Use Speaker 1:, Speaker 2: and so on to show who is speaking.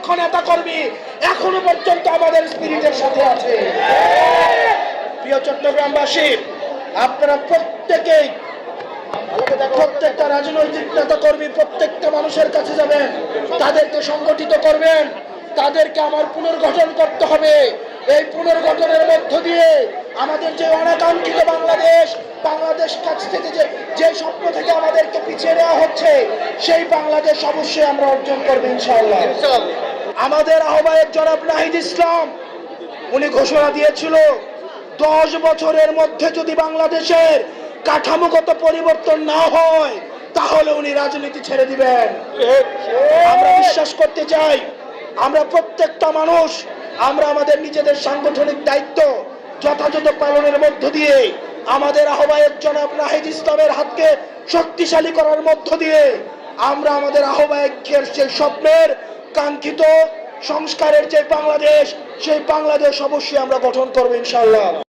Speaker 1: লক্ষ নেতা কর্মী এখনো পর্যন্ত আমাদের স্পিরিটের সাথে আছে। প্রিয় চট্টগ্রামবাসী, আপনারা প্রত্যেকেই প্রত্যেকটা রাজনৈতিক নেতা কর্মী প্রত্যেকটা মানুষের কাছে যাবেন, তাদেরকে সংগঠিত করবেন, তাদেরকে আমার পুনর্গঠন করতে হবে। এই পুনর্গঠনের মধ্য দিয়ে আমাদের যে অনাকাঙ্ক্ষিত বাংলাদেশ কাছ থেকে যে স্বপ্ন থেকে আমাদেরকে পিছিয়ে নেওয়া হচ্ছে, সেই বাংলাদেশ অবশ্যই আমরা অর্জন করবো ইনশাআল্লাহ। আমাদের আহ্বায়ক জনাব নাহিদ ইসলাম উনি ঘোষণা দিয়েছিল 10 বছরের মধ্যে যদি বাংলাদেশের কাঠামোগত পরিবর্তন না হয় তাহলে উনি রাজনীতি ছেড়ে দিবেন। আমরা বিশ্বাস করতে চাই, আমরা প্রত্যেকটা মানুষ আমরা আমাদের নিজেদের সাংগঠনিক দায়িত্ব যথাযথ পালনের মধ্য দিয়ে আমাদের আহ্বায়ক জনাব নাহিদ ইসলামের হাতকে শক্তিশালী করার মধ্য দিয়ে আমরা আমাদের আহ্বায়কের সেই স্বপ্নের কাঙ্ক্ষিত সংস্কারের যে বাংলাদেশ, সেই বাংলাদেশ অবশ্যই আমরা গঠন করবো ইনশাআল্লাহ।